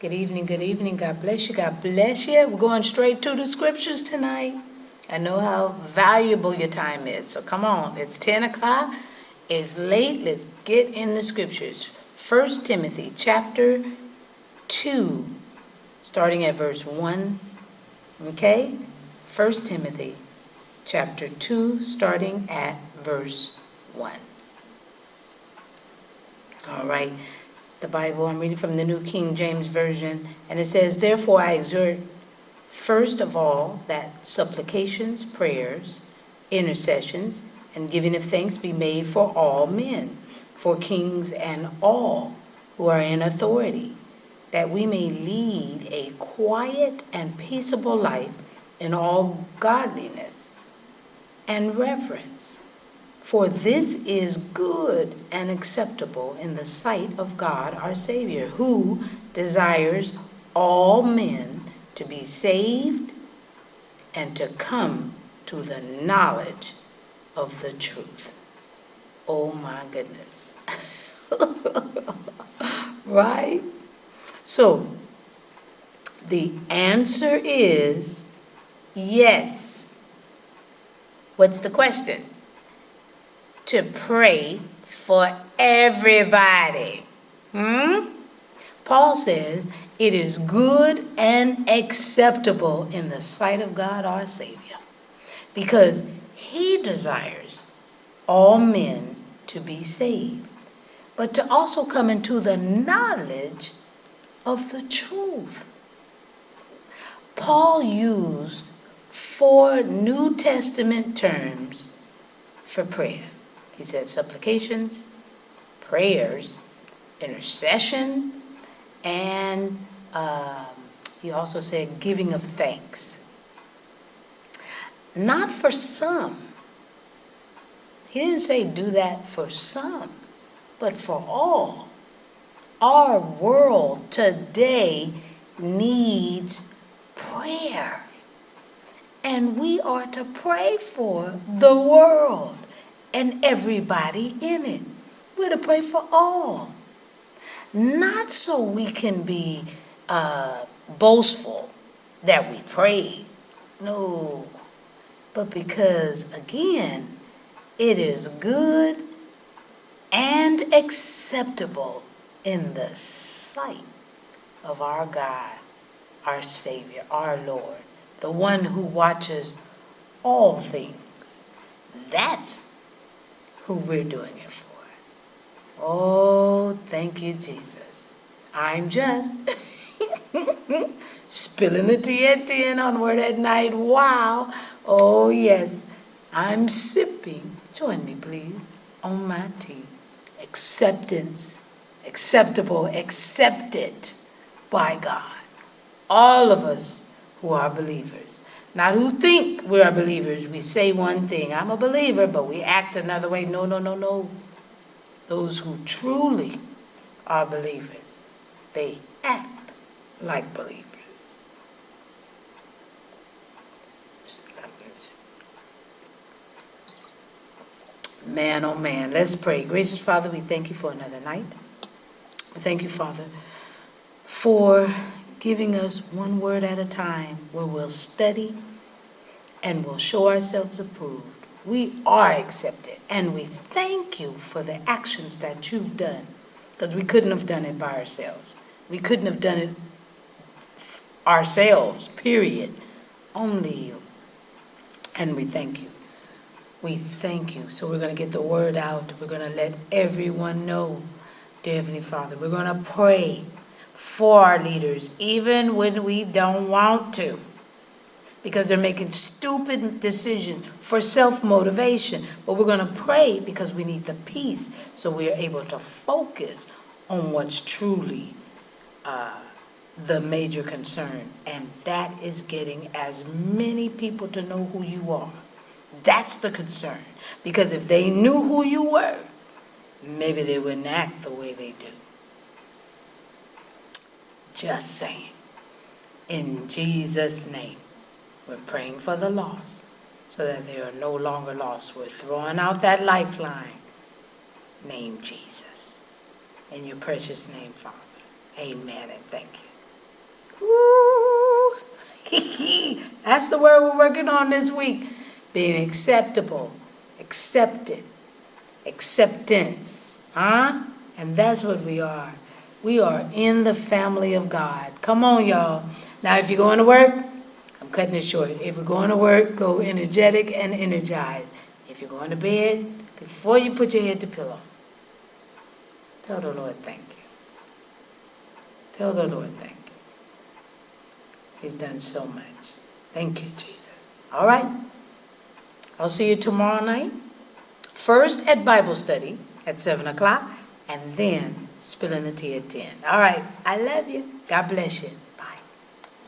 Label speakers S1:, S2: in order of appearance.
S1: Good evening, good evening. God bless you, God bless you. We're going straight to the scriptures tonight. I know how valuable your time is, so come on. It's 10 o'clock. It's late. Let's get in the scriptures. 1 Timothy chapter 2, starting at verse 1. Okay? 1 Timothy chapter 2, starting at verse 1. All right. The Bible, I'm reading from the New King James Version, and it says, "Therefore I exhort, first of all, that supplications, prayers, intercessions, and giving of thanks be made for all men, for kings and all who are in authority, that we may lead a quiet and peaceable life in all godliness and reverence. For this is good and acceptable in the sight of God our Savior, who desires all men to be saved and to come to the knowledge of the truth." Oh my goodness. Right? So, the answer is yes. What's the question? To pray for everybody. Paul says it is good and acceptable in the sight of God our Savior, because he desires all men to be saved, but to also come into the knowledge of the truth. Paul used 4 New Testament terms for prayer. He said supplications, prayers, intercession, and he also said giving of thanks. Not for some. He didn't say do that for some, but for all. Our world today needs prayer. And we are to pray for the world and everybody in it. We're to pray for all. Not so we can be boastful that we pray. No. But because, again, it is good and acceptable in the sight of our God, our Savior, our Lord, the one who watches all things. That's who we're doing it for. Oh, thank you, Jesus. I'm just spilling the tea at 10 on Word at Night. Wow. Oh, yes. I'm sipping, join me please, on my tea. Acceptance, acceptable, accepted by God. All of us who are believers. Not who think we are believers. We say one thing, I'm a believer, but we act another way. No, no, no, no. Those who truly are believers, they act like believers. Man, oh man, let's pray. Gracious Father, we thank you for another night. Thank you, Father, for giving us one word at a time where we'll study and we'll show ourselves approved. We are accepted, and we thank you for the actions that you've done, because we couldn't have done it by ourselves. We couldn't have done it ourselves, period. Only you. And we thank you. We thank you. So we're going to get the word out. We're going to let everyone know, dear Heavenly Father. We're going to pray for our leaders, even when we don't want to, because they're making stupid decisions for self-motivation. But we're going to pray because we need the peace, so we are able to focus on what's truly the major concern, and that is getting as many people to know who you are. That's the concern, because if they knew who you were, maybe they wouldn't act the way they do. Just saying. In Jesus' name, we're praying for the lost, so that they are no longer lost. We're throwing out that lifeline named Jesus. In your precious name, Father. Amen and thank you. Woo. That's the word we're working on this week. Being acceptable, accepted, acceptance. And that's what we are. We are in the family of God. Come on, y'all. Now, if you're going to work, I'm cutting it short. If you're going to work, go energetic and energized. If you're going to bed, before you put your head to pillow, tell the Lord thank you. Tell the Lord thank you. He's done so much. Thank you, Jesus. All right. I'll see you tomorrow night. First at Bible study at 7 o'clock, and then spilling the tea at 10. All right. I love you. God bless you.